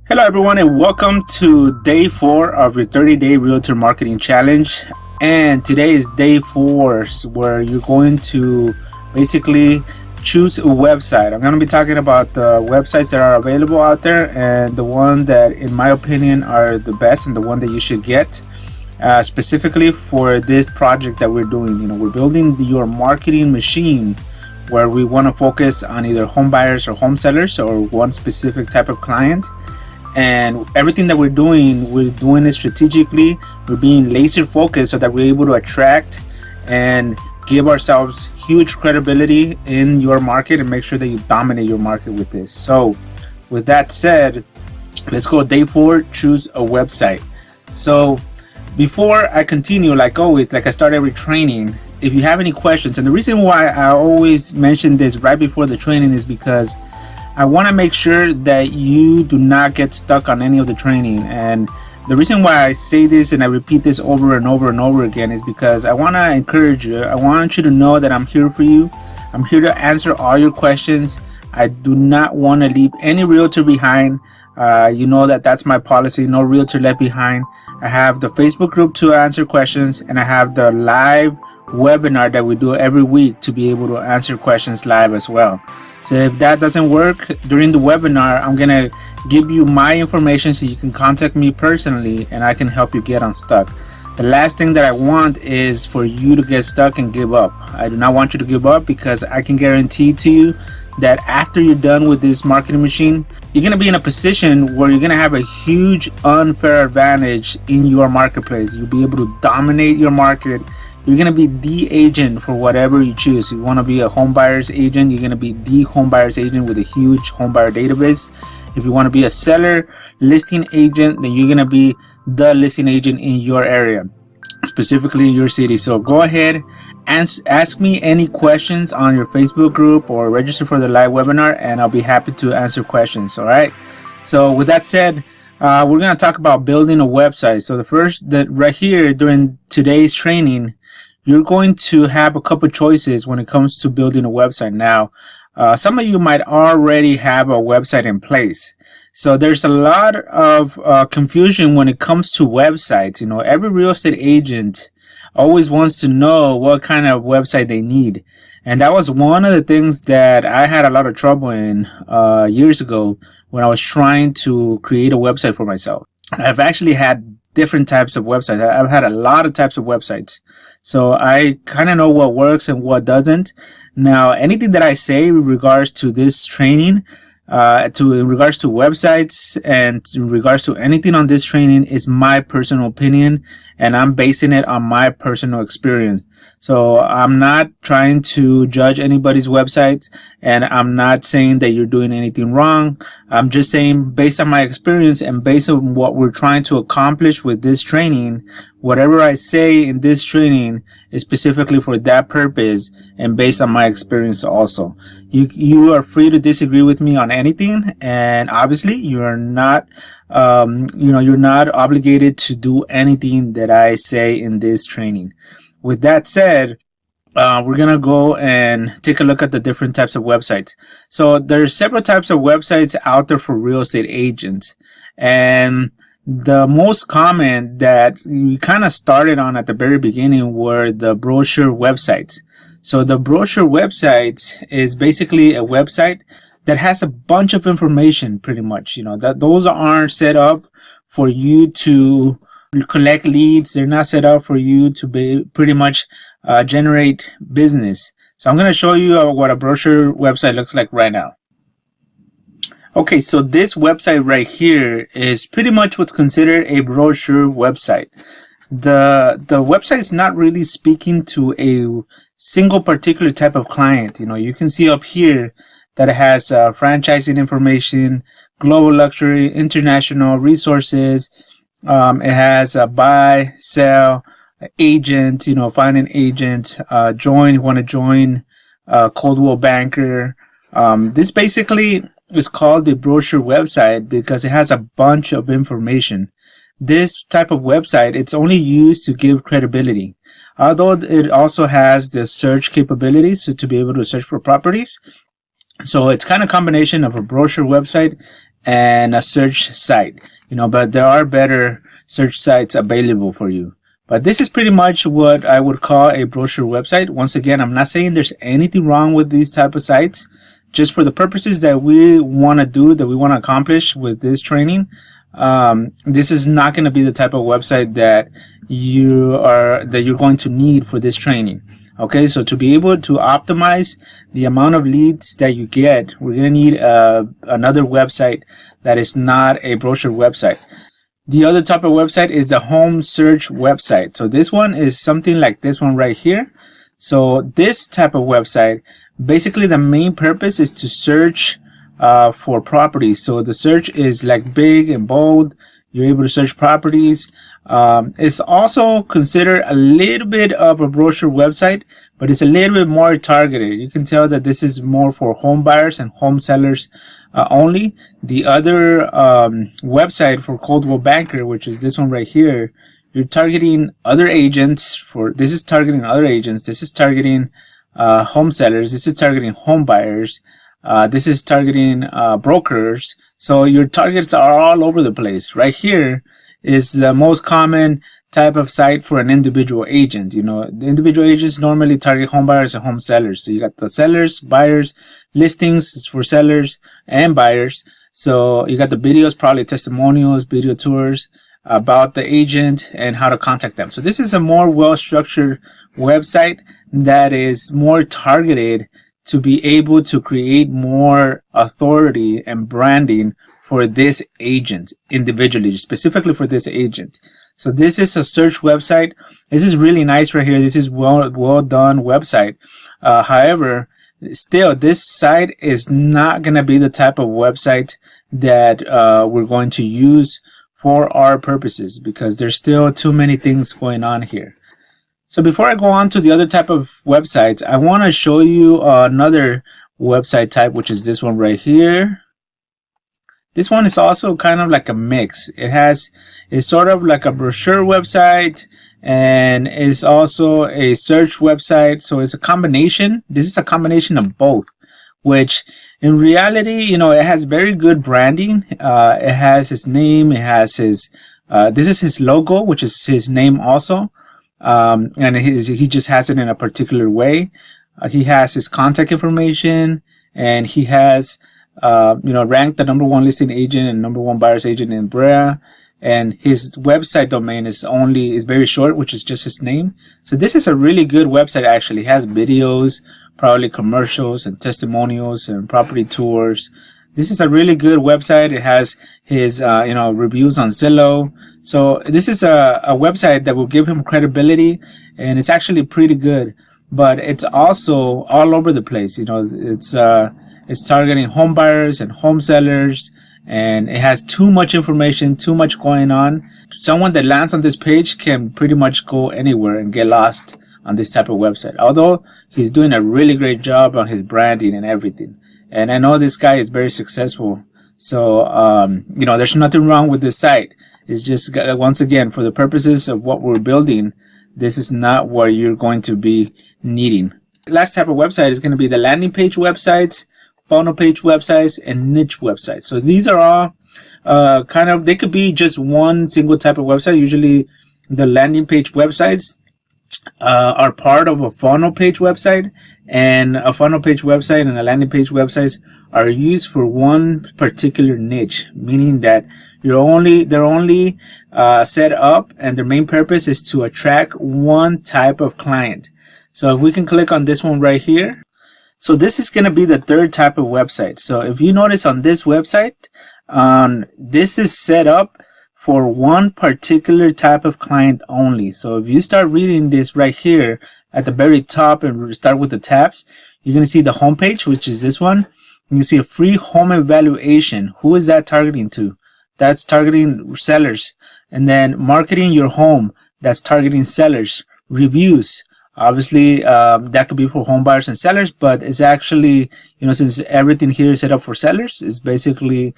Hello everyone and welcome to day 4 of your 30-day Realtor Marketing Challenge. And today is day 4 where you're going to basically choose a website. I'm going to be talking about the websites that are available out there and the one that in my opinion are the best and the one that you should get specifically for this project that we're doing. We're building your marketing machine where we want to focus on either home buyers or home sellers or one specific type of client. And everything that we're doing it strategically. We're being laser focused so that we're able to attract and give ourselves huge credibility in your market and make sure that you dominate your market with this. So with that said, let's go day 4, choose a website. So before I continue, like always, like I start every training, if you have any questions, and the reason why I always mention this right before the training is because I want to make sure that you do not get stuck on any of the training. And the reason why I say this and I repeat this over and over and over again is because I want to encourage you. I want you to know that I'm here for you. I'm here to answer all your questions. I do not want to leave any realtor behind. You know that's my policy, no realtor left behind. I have the Facebook group to answer questions, and I have the live webinar that we do every week to be able to answer questions live as well. So if that doesn't work during the webinar, I'm gonna give you my information so you can contact me personally and I can help you get unstuck. The last thing that I want is for you to get stuck and give up. I do not want you to give up, because I can guarantee to you that after you're done with this marketing machine, you're gonna be in a position where you're gonna have a huge unfair advantage in your marketplace. You'll be able to dominate your market. You're going to be the agent for whatever you choose. You want to be a home buyer's agent, you're going to be the home buyer's agent with a huge home buyer database. If you want to be a seller listing agent, then you're going to be the listing agent in your area, specifically in your city. So go ahead and ask me any questions on your Facebook group or register for the live webinar, and I'll be happy to answer questions. All right. So with that said, we're going to talk about building a website. So the first, that right here during today's training, you're going to have a couple choices when it comes to building a website. Now, some of you might already have a website in place. So there's a lot of confusion when it comes to websites. Every real estate agent always wants to know what kind of website they need. And that was one of the things that I had a lot of trouble in years ago when I was trying to create a website for myself. I've actually had different types of websites. I've had a lot of types of websites. So I kind of know what works and what doesn't. Now, anything that I say in regards to this training, in regards to websites and in regards to anything on this training is my personal opinion, and I'm basing it on my personal experience. So I'm not trying to judge anybody's websites, and I'm not saying that you're doing anything wrong. I'm just saying, based on my experience and based on what we're trying to accomplish with this training, whatever I say in this training is specifically for that purpose and based on my experience also. You are free to disagree with me on anything, and obviously you're not you're not obligated to do anything that I say in this training. With that said, we're gonna go and take a look at the different types of websites. So there's several types of websites out there for real estate agents, and the most common that we kind of started on at the very beginning were the brochure websites. So the brochure websites is basically a website that has a bunch of information, pretty much. That those aren't set up for you to collect leads. They're not set up for you to be pretty much generate business. So I'm going to show you what a brochure website looks like right now. Okay, so this website right here is pretty much what's considered a brochure website. The website is not really speaking to a single particular type of client. You can see up here that it has franchising information, global luxury, international resources. It has a buy, sell, agent, find an agent, join, you want to join, Coldwell Banker. This basically is called the brochure website because it has a bunch of information. This type of website, it's only used to give credibility. Although it also has the search capabilities to be able to search for properties. So it's kind of a combination of a brochure website and a search site, but there are better search sites available for you. But this is pretty much what I would call a brochure website. Once again, I'm not saying there's anything wrong with these type of sites. Just for the purposes that we want to do, that we want to accomplish with this training, this is not going to be the type of website that you're going to need for this training. Okay, so to be able to optimize the amount of leads that you get, we're going to need another website that is not a brochure website. The other type of website is the home search website. So this one is something like this one right here. So this type of website, basically the main purpose is to search for properties. So the search is like big and bold. You're able to search properties. It's also considered a little bit of a brochure website, but it's a little bit more targeted. You can tell that this is more for home buyers and home sellers only. The other website for Coldwell Banker, which is this one right here, you're targeting other agents. This is targeting other agents. This is targeting home sellers. This is targeting home buyers. This is targeting brokers. So your targets are all over the place. Right here is the most common type of site for an individual agent. The individual agents normally target home buyers and home sellers. So you got the sellers, buyers, listings for sellers and buyers. So you got the videos, probably testimonials, video tours about the agent and how to contact them. So this is a more well-structured website that is more targeted to be able to create more authority and branding for this agent individually, specifically for this agent. So this is a search website. This is really nice right here. This is well done website. However, still, this site is not going to be the type of website that we're going to use for our purposes, because there's still too many things going on here. So before I go on to the other type of websites, I want to show you another website type, which is this one right here. This one is also kind of like a mix. It's sort of like a brochure website, and it's also a search website. So it's a combination. This is a combination of both, which in reality, it has very good branding. It has his name. It has his, this is his logo, which is his name also. And he just has it in a particular way. He has his contact information, and he has ranked the #1 listing agent and #1 buyer's agent in Brea, and his website domain is very short, which is just his name. So this is a really good website. Actually, it has videos, probably commercials and testimonials and property tours. This is a really good website. It has his reviews on Zillow. So this is a website that will give him credibility, and it's actually pretty good. But it's also all over the place. It's targeting home buyers and home sellers, and it has too much information, too much going on. Someone that lands on this page can pretty much go anywhere and get lost on this type of website. Although he's doing a really great job on his branding and everything. And I know this guy is very successful. So, there's nothing wrong with this site. It's just, once again, for the purposes of what we're building, this is not what you're going to be needing. The last type of website is going to be the landing page websites, funnel page websites, and niche websites. So these are all they could be just one single type of website. Usually the landing page websites are part of a funnel page website, and a funnel page website and a landing page websites are used for one particular niche, meaning that they're only set up, and their main purpose is to attract one type of client. So if we can click on this one right here, so this is going to be the third type of website. So if you notice on this website, this is set up for one particular type of client only. So if you start reading this right here at the very top and start with the tabs, you're going to see the homepage, which is this one. You can see a free home evaluation. Who is that targeting to? That's targeting sellers. And then marketing your home. That's targeting sellers. Reviews. Obviously, that could be for home buyers and sellers, but it's actually, since everything here is set up for sellers, it's basically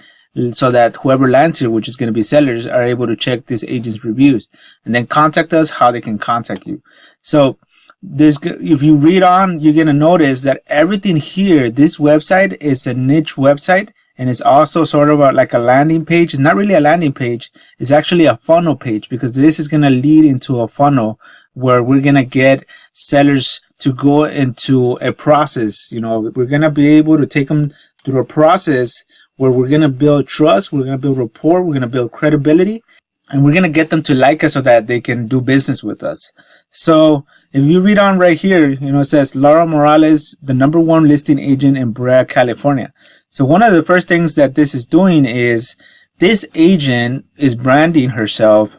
so that whoever lands here, which is going to be sellers, are able to check this agent's reviews and then contact us, how they can contact you. So if you read on, you're going to notice that everything here, this website is a niche website, and it's also sort of like a landing page. It's not really a landing page, it's actually a funnel page, because this is going to lead into a funnel where we're going to get sellers to go into a process. We're going to be able to take them through a process where we're going to build trust, we're going to build rapport, we're going to build credibility, and we're going to get them to like us so that they can do business with us. So if you read on right here, it says Laura Morales, the #1 listing agent in Brea, California. So one of the first things that this is doing is this agent is branding herself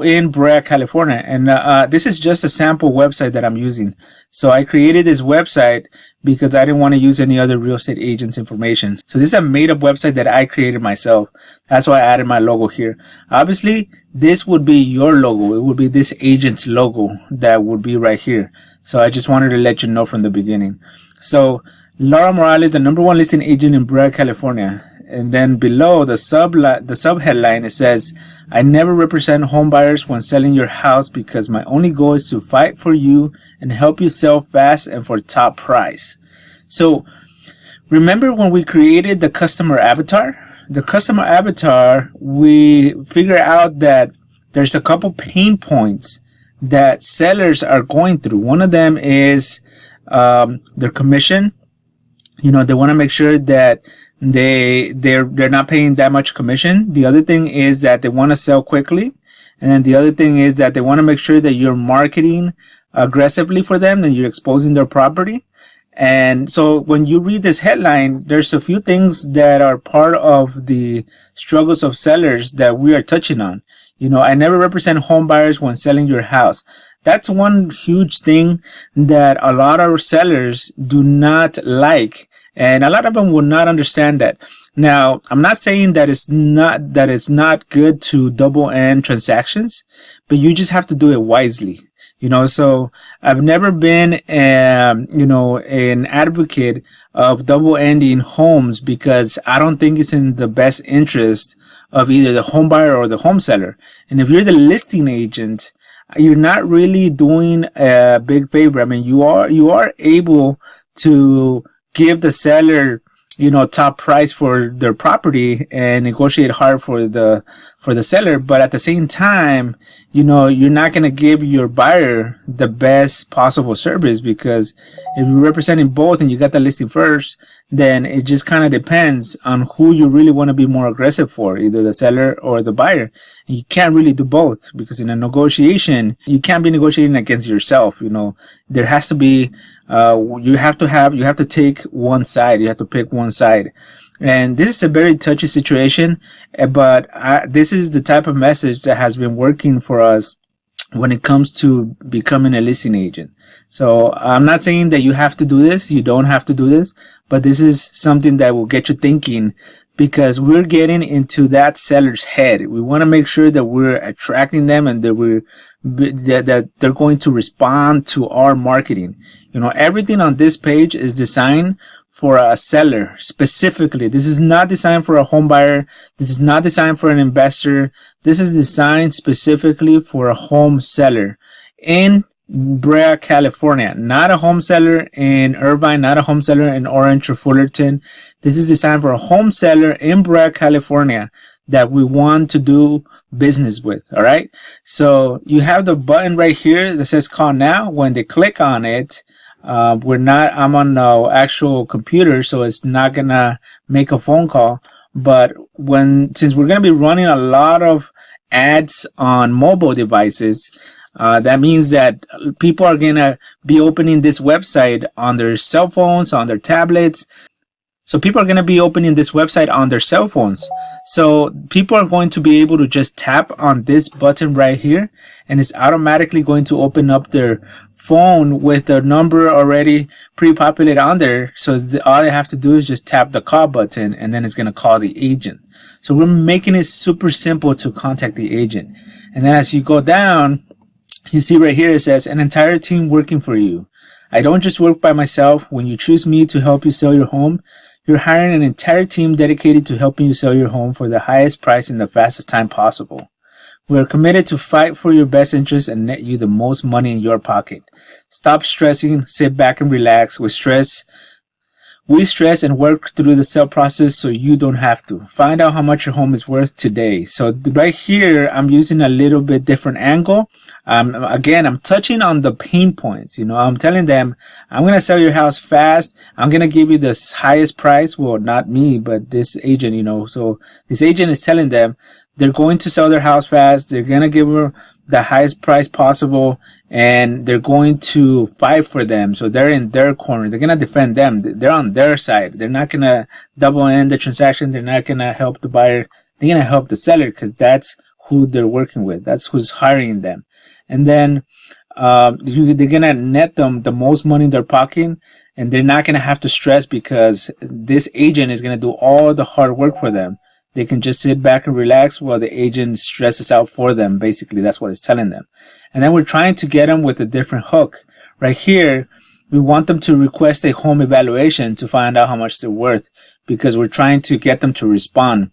in Brea, California. And this is just a sample website that I'm using. So I created this website because I didn't want to use any other real estate agent's information. So this is a made up website that I created myself. That's why I added my logo here. Obviously, this would be your logo. It would be this agent's logo that would be right here. So I just wanted to let you know from the beginning. So Laura Morales, the #1 listing agent in Brea, California. And then below the sub headline, it says, I never represent home buyers when selling your house because my only goal is to fight for you and help you sell fast and for top price. So remember when we created the customer avatar? The customer avatar, we figure out that there's a couple pain points that sellers are going through. One of them is their commission. They want to make sure that they're not paying that much commission. The other thing is that they want to sell quickly, and then the other thing is that they want to make sure that you're marketing aggressively for them and you're exposing their property. And so when you read this headline, there's a few things that are part of the struggles of sellers that we are touching on. I never represent home buyers when selling your house. That's one huge thing that a lot of sellers do not like, and a lot of them will not understand that. Now, I'm not saying that it's not good to double end transactions, but you just have to do it wisely. So I've never been an advocate of double ending homes because I don't think it's in the best interest of either the home buyer or the home seller. And if you're the listing agent, you're not really doing a big favor. I mean, you are able to give the seller top price for their property and negotiate hard for the seller, but at the same time, you're not going to give your buyer the best possible service, because if you're representing both and you got the listing first, then it just kind of depends on who you really want to be more aggressive for, either the seller or the buyer. And you can't really do both, because in a negotiation, you can't be negotiating against yourself. There has to be you have to take one side. You have to pick one side. And this is a very touchy situation, but this is the type of message that has been working for us when it comes to becoming a listing agent. So I'm not saying that you have to do this. You don't have to do this, but this is something that will get you thinking, because we're getting into that seller's head. We want to make sure that we're attracting them and that they're going to respond to our marketing. Everything on this page is designed for a seller specifically. This is not designed for a home buyer. This is not designed for an investor. This is designed specifically for a home seller in Brea, California. Not a home seller in Irvine, not a home seller in Orange or Fullerton. This is designed for a home seller in Brea, California that we want to do business with. All right. So you have the button right here that says call now. When they click on it, I'm on the actual computer, so it's not gonna make a phone call. But since we're gonna be running a lot of ads on mobile devices, that means that people are gonna be opening this website on their cell phones, on their tablets. So people are going to be opening this website on their cell phones. So people are going to be able to just tap on this button right here, and it's automatically going to open up their phone with the number already pre-populated on there. So all they have to do is just tap the call button, and then it's going to call the agent. So we're making it super simple to contact the agent. And then as you go down, you see right here it says an entire team working for you. I don't just work by myself. When you choose me to help you sell your home, you're hiring an entire team dedicated to helping you sell your home for the highest price in the fastest time possible. We are committed to fight for your best interest and net you the most money in your pocket. Stop stressing, sit back and relax. With stress, We stress and work through the sale process so you don't have to. Find out how much your home is worth today. So right here, I'm using a little bit different angle. Again, I'm touching on the pain points. I'm telling them, I'm going to sell your house fast. I'm going to give you the highest price. Well, not me, but this agent, So this agent is telling them they're going to sell their house fast. They're going to give her the highest price possible, and they're going to fight for them. So they're in their corner. They're going to defend them. They're on their side. They're not going to double end the transaction. They're not going to help the buyer. They're going to help the seller because that's who they're working with. That's who's hiring them. And then they're going to net them the most money in their pocket, and they're not going to have to stress because this agent is going to do all the hard work for them. They can just sit back and relax while the agent stresses out for them. Basically, that's what it's telling them. And then we're trying to get them with a different hook. Right here, we want them to request a home evaluation to find out how much they're worth, because we're trying to get them to respond.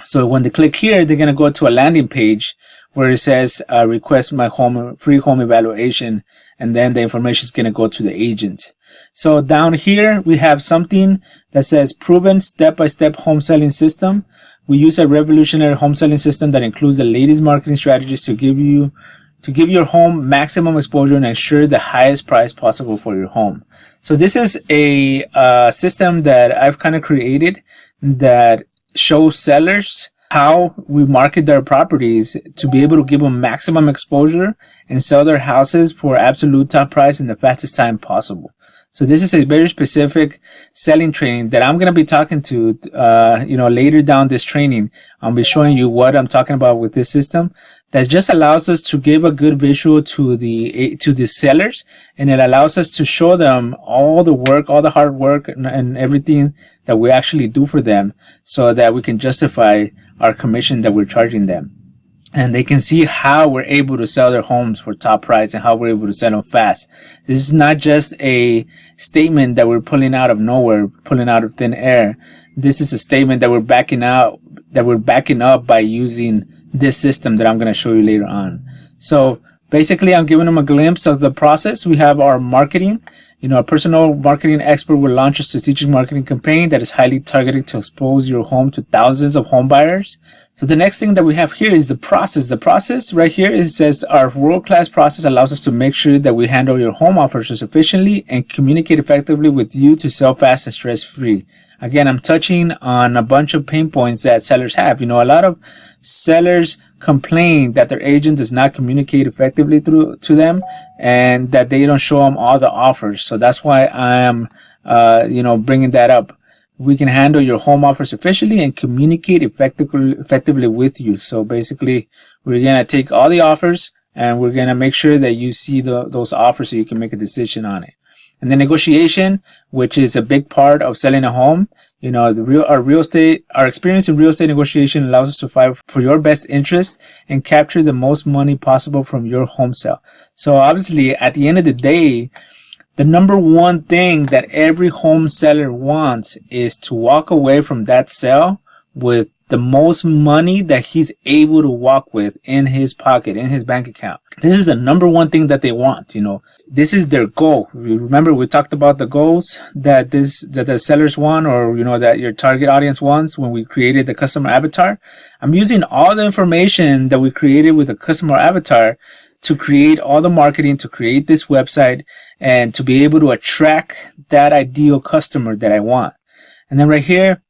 So when they click here, they're going to go to a landing page where it says request my free home evaluation, and then the information is going to go to the agent. So down here we have something that says proven step-by-step home selling system. We use a revolutionary home selling system that includes the latest marketing strategies to give your home maximum exposure and ensure the highest price possible for your home. So this is a system that I've kind of created that shows sellers how we market their properties to be able to give them maximum exposure and sell their houses for absolute top price in the fastest time possible. So this is a very specific selling training that I'm going to be talking to, later down this training. I'll be showing you what I'm talking about with this system that just allows us to give a good visual to the sellers, and it allows us to show them all the work, all the hard work and everything that we actually do for them, so that we can justify our commission that we're charging them. And they can see how we're able to sell their homes for top price and how we're able to sell them fast. This is not just a statement that we're pulling out of nowhere, pulling out of thin air. This is a statement that we're backing up by using this system that I'm going to show you later on. So basically, I'm giving them a glimpse of the process. We have our marketing. A personal marketing expert will launch a strategic marketing campaign that is highly targeted to expose your home to thousands of home buyers. So the next thing that we have here is the process. The process right here, it says our world-class process allows us to make sure that we handle your home offers efficiently and communicate effectively with you to sell fast and stress-free. Again, I'm touching on a bunch of pain points that sellers have. A lot of sellers complain that their agent does not communicate effectively to them, and that they don't show them all the offers. So that's why I am, bringing that up. We can handle your home offers efficiently and communicate effectively with you. So basically, we're going to take all the offers and we're going to make sure that you see those offers so you can make a decision on it. And the negotiation, which is a big part of selling a home. Our experience in real estate negotiation allows us to fight for your best interest and capture the most money possible from your home sale. So obviously, at the end of the day, the number one thing that every home seller wants is to walk away from that sale with the most money that he's able to walk with in his pocket, in his bank account. This is the number one thing that they want. This is their goal. Remember, we talked about the goals that the sellers want, or that your target audience wants when we created the customer avatar. I'm using all the information that we created with the customer avatar to create all the marketing, to create this website, and to be able to attract that ideal customer that I want. And then right here,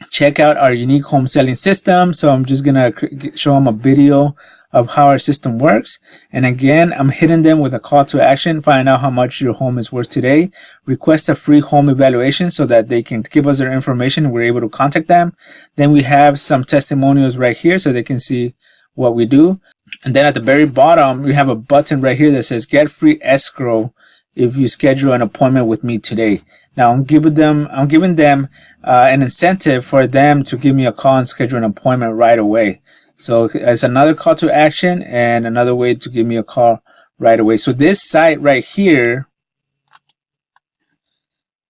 check out our unique home selling system. So I'm just gonna show them a video of how our system works. And again, I'm hitting them with a call to action. Find out how much your home is worth today. Request a free home evaluation so that they can give us their information and we're able to contact them. Then we have some testimonials right here so they can see what we do. And then at the very bottom, we have a button right here that says get free escrow if you schedule an appointment with me today. Now I'm giving them an incentive for them to give me a call and schedule an appointment right away. So it's another call to action and another way to give me a call right away. So this site right here,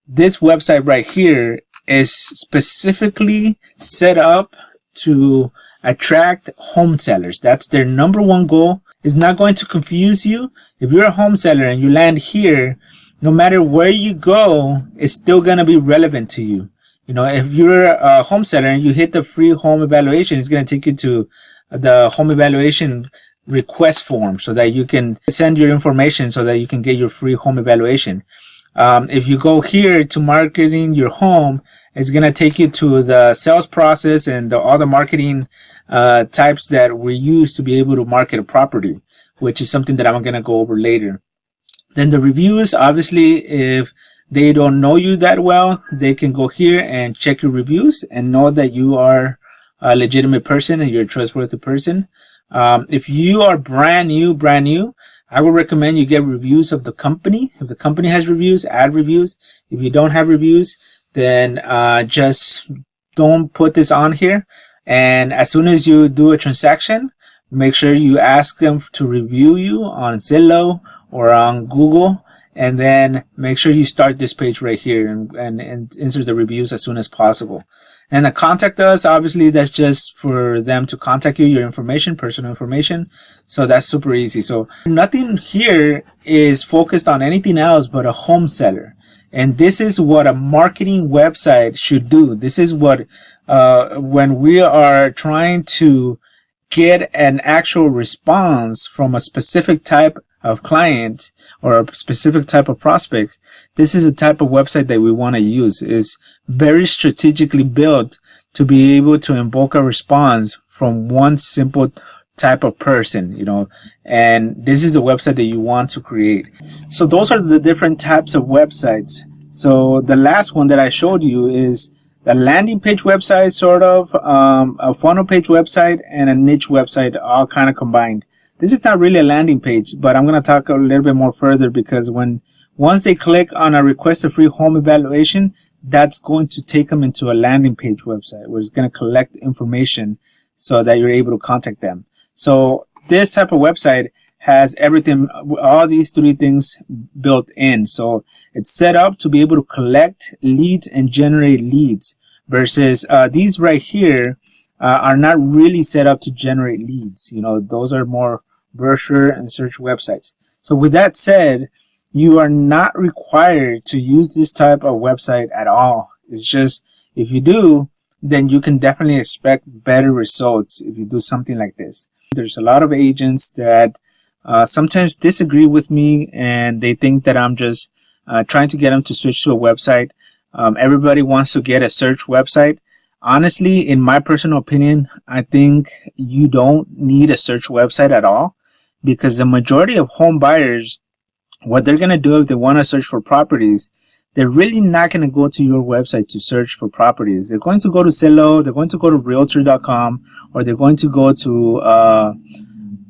this website right here is specifically set up to attract home sellers. That's their number one goal. It's not going to confuse you. If you're a home seller and you land here, no matter where you go, it's still going to be relevant to you. You know, if you're a home seller and you hit the free home evaluation, it's going to take you to the home evaluation request form so that you can send your information so that you can get your free home evaluation. If you go here to marketing your home, it's going to take you to the sales process and all the marketing types that we use to be able to market a property, which is something that I'm going to go over later. Then the reviews, obviously, if they don't know you that well, they can go here and check your reviews and know that you are a legitimate person and you're a trustworthy person. If you are brand new, I would recommend you get reviews of the company. If the company has reviews, add reviews. If you don't have reviews, then just don't put this on here. And as soon as you do a transaction, make sure you ask them to review you on Zillow or on Google, and then make sure you start this page right here and insert the reviews as soon as possible. And the contact us, obviously, that's just for them to contact you, your information, personal information. So that's super easy. So nothing here is focused on anything else but a home seller. And this is what a marketing website should do. This is what, when we are trying to get an actual response from a specific type of client or a specific type of prospect, this is the type of website that we want to use. It's very strategically built to be able to invoke a response from one simple type of person, you know, and this is a website that you want to create. So those are the different types of websites. So the last one that I showed you is the landing page website, sort of a funnel page website, and a niche website, all kind of combined. This is not really a landing page, but I'm going to talk a little bit more further, because once they click on a request a free home evaluation, that's going to take them into a landing page website where it's going to collect information so that you're able to contact them. So this type of website has everything, all these three things built in. So it's set up to be able to collect leads and generate leads, versus these right here are not really set up to generate leads. You know, those are more brochure and search websites. So with that said, you are not required to use this type of website at all. It's just, if you do, then you can definitely expect better results if you do something like this. There's a lot of agents that sometimes disagree with me, and they think that I'm just trying to get them to switch to a website. Everybody wants to get a search website. Honestly, in my personal opinion, I think you don't need a search website at all, because the majority of home buyers, what they're going to do if they want to search for properties, they're really not going to go to your website to search for properties. They're going to go to Zillow, they're going to go to Realtor.com, or they're going to go to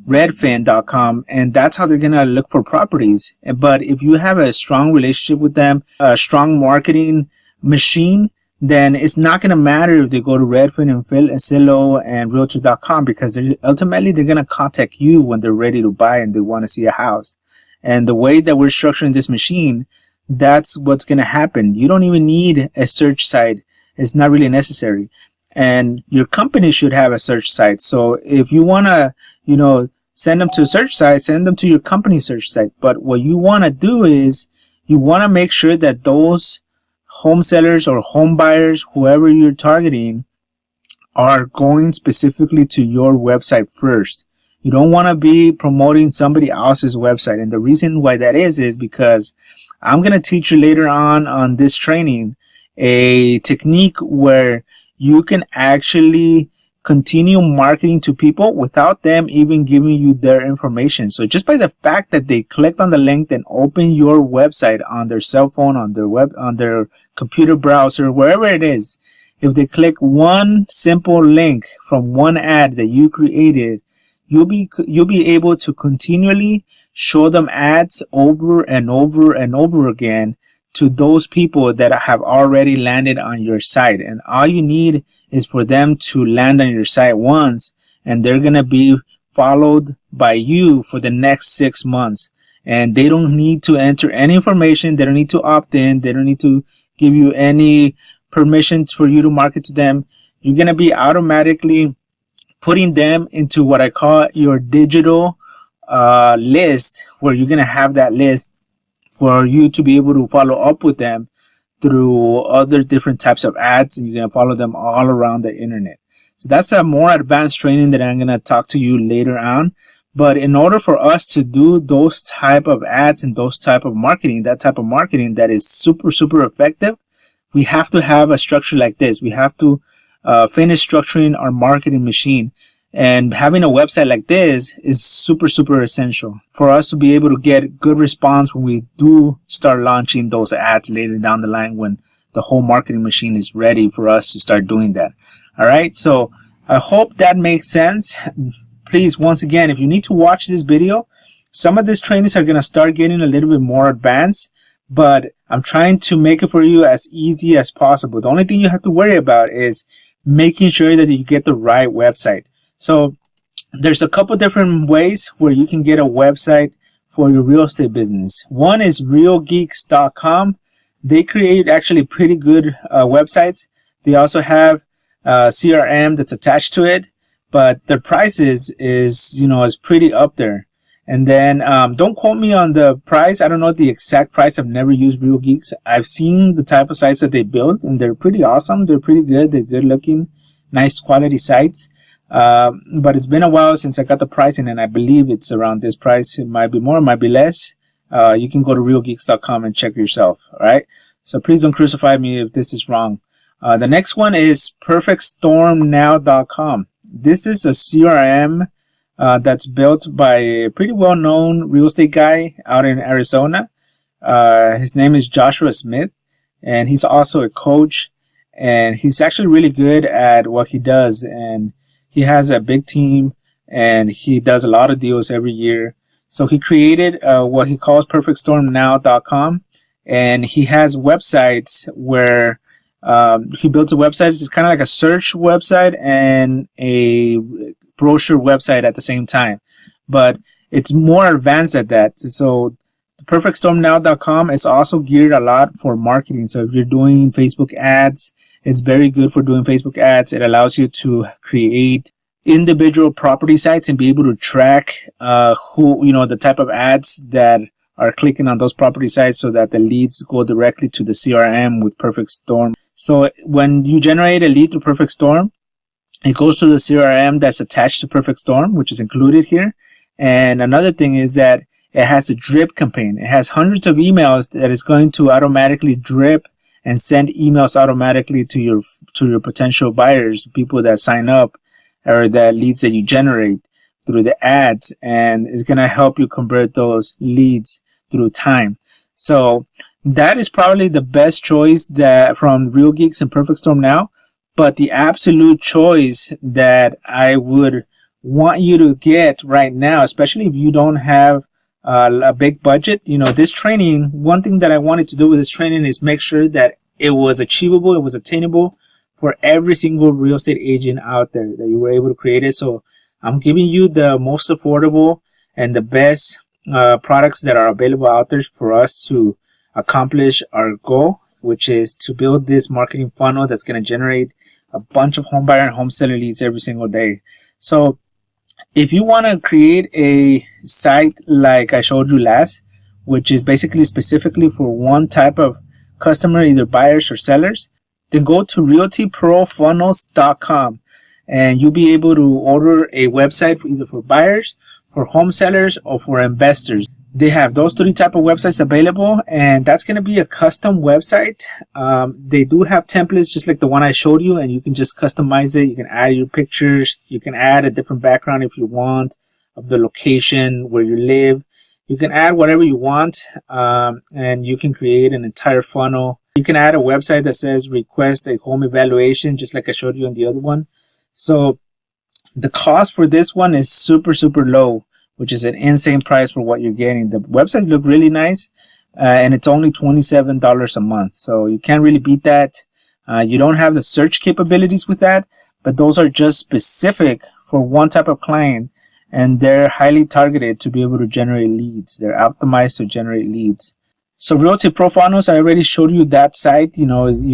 Redfin.com, and that's how they're going to look for properties. But if you have a strong relationship with them, a strong marketing machine, then it's not going to matter if they go to Redfin and Zillow and Realtor.com, because ultimately they're going to contact you when they're ready to buy and they want to see a house. And the way that we're structuring this machine, that's what's going to happen. You don't even need a search site. It's not really necessary. And your company should have a search site. So if you want to, you know, send them to a search site, send them to your company search site. But what you want to do is you want to make sure that those home sellers or home buyers, whoever you're targeting, are going specifically to your website first. You don't want to be promoting somebody else's website. And the reason why that is because I'm going to teach you later on this training a technique where you can actually continue marketing to people without them even giving you their information. So just by the fact that they clicked on the link and open your website on their cell phone, on their computer browser, wherever it is, if they click one simple link from one ad that you created, you'll be able to continually show them ads over and over and over again to those people that have already landed on your site. And all you need is for them to land on your site once, and they're going to be followed by you for the next 6 months. And they don't need to enter any information. They don't need to opt in. They don't need to give you any permission for you to market to them. You're going to be automatically putting them into what I call your digital list, where you're going to have that list for you to be able to follow up with them through other different types of ads, and you're going to follow them all around the internet. So that's a more advanced training that I'm going to talk to you later on. But in order for us to do those type of ads and those type of marketing, that type of marketing that is super effective, we have to have a structure like this. We have to finish structuring our marketing machine. And having a website like this is super essential for us to be able to get good response when we do start launching those ads later down the line, when the whole marketing machine is ready for us to start doing that. All right, so I hope that makes sense. Please, once again, if you need to watch this video, some of these trainings are going to start getting a little bit more advanced, but I'm trying to make it for you as easy as possible. The only thing you have to worry about is making sure that you get the right website. So there's a couple different ways where you can get a website for your real estate business. One is realgeeks.com. They create actually pretty good websites. They also have CRM that's attached to it, but their prices is pretty up there. And then don't quote me on the price. I don't know the exact price. I've never used Real Geeks. I've seen the type of sites that they build, and they're pretty awesome. They're pretty good. They're good looking, nice quality sites. But it's been a while since I got the pricing, and I believe it's around this price. It might be more, it might be less. You can go to realgeeks.com and check yourself. All right. So please don't crucify me if this is wrong. The next one is perfectstormnow.com. This is a CRM that's built by a pretty well-known real estate guy out in Arizona. His name is Joshua Smith, and he's also a coach, and he's actually really good at what he does. And he has a big team, and he does a lot of deals every year. So he created what he calls perfectstormnow.com, and he has websites where he builds a website. It's kind of like a search website and a brochure website at the same time, but it's more advanced at that. So perfectstormnow.com is also geared a lot for marketing. So if you're doing Facebook ads, it's very good for doing Facebook ads. It allows you to create individual property sites and be able to track the type of ads that are clicking on those property sites, so that the leads go directly to the CRM with Perfect Storm. So when you generate a lead through Perfect Storm, it goes to the CRM that's attached to Perfect Storm, which is included here. And another thing is that it has a drip campaign. It has hundreds of emails that is going to automatically drip and send emails automatically to your potential buyers, people that sign up, or the leads that you generate through the ads, and it's going to help you convert those leads through time. So that is probably the best choice that from Real Geeks and Perfect Storm Now. But the absolute choice that I would want you to get right now, especially if you don't have a big budget, this training, one thing that I wanted to do with this training is make sure that it was achievable, it was attainable for every single real estate agent out there, that you were able to create it. So I'm giving you the most affordable and the best products that are available out there for us to accomplish our goal, which is to build this marketing funnel that's going to generate a bunch of home buyer and home seller leads every single day. So if you want to create a site like I showed you last, which is basically specifically for one type of customer, either buyers or sellers, then go to realtyprofunnels.com, and you'll be able to order a website for either for buyers, for home sellers, or for investors. They have those three type of websites available, and that's going to be a custom website. They do have templates just like the one I showed you, and you can just customize it. You can add your pictures. You can add a different background if you want, of the location where you live. You can add whatever you want, and you can create an entire funnel. You can add a website that says request a home evaluation, just like I showed you on the other one. So the cost for this one is super low, which is an insane price for what you're getting. The websites look really nice, and it's only $27 a month. So you can't really beat that. You don't have the search capabilities with that, but those are just specific for one type of client, and they're highly targeted to be able to generate leads. They're optimized to generate leads. So Realty Pro Funnels, I already showed you that site. You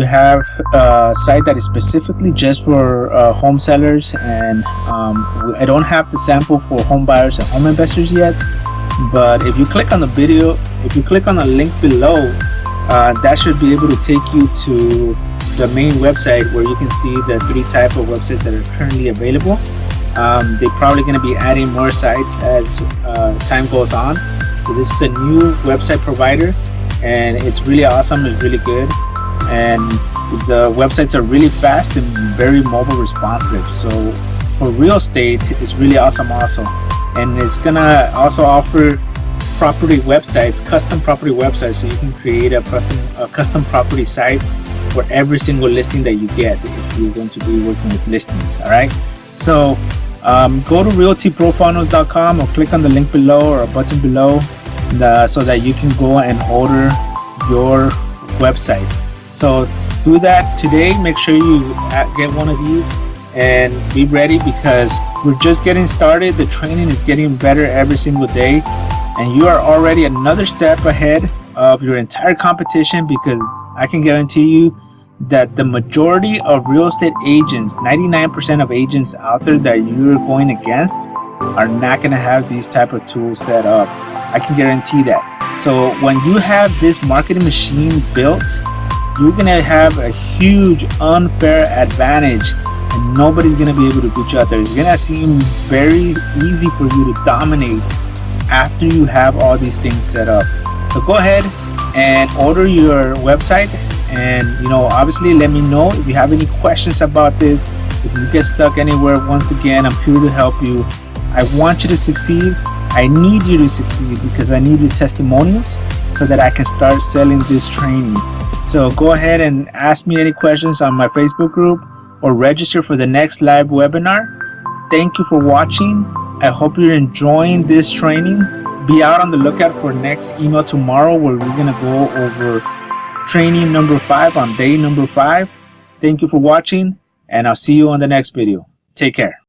have a site that is specifically just for home sellers, and I don't have the sample for home buyers and home investors yet, But if you click on the video, if you click on the link below, that should be able to take you to the main website where you can see the 3 type of websites that are currently available. They're probably going to be adding more sites as time goes on. So this is a new website provider, and it's really awesome. It's really good, and the websites are really fast and very mobile responsive. So for real estate, it's really awesome also. And it's gonna also offer property websites, custom property websites, so you can create a custom property site for every single listing that you get if you're going to be working with listings. All right, so go to realtyprofiles.com or click on the link below or a button below so that you can go and order your website. So do that today. Make sure you get one of these and be ready, because we're just getting started. The training is getting better every single day, and you are already another step ahead of your entire competition, because I can guarantee you that the majority of real estate agents, 99% of agents out there that you're going against, are not going to have these type of tools set up. I can guarantee that. So when you have this marketing machine built, you're going to have a huge unfair advantage, and nobody's going to be able to beat you out there. It's going to seem very easy for you to dominate after you have all these things set up. So go ahead and order your website, and obviously let me know if you have any questions about this. If you get stuck anywhere, once again, I'm here to help you. I want you to succeed. I need you to succeed, because I need your testimonials so that I can start selling this training. So go ahead and ask me any questions on my Facebook group or register for the next live webinar. Thank you for watching. I hope you're enjoying this training. Be out on the lookout for next email tomorrow, where we're going to go over training number 5 on day number 5. Thank you for watching, and I'll see you on the next video. Take care.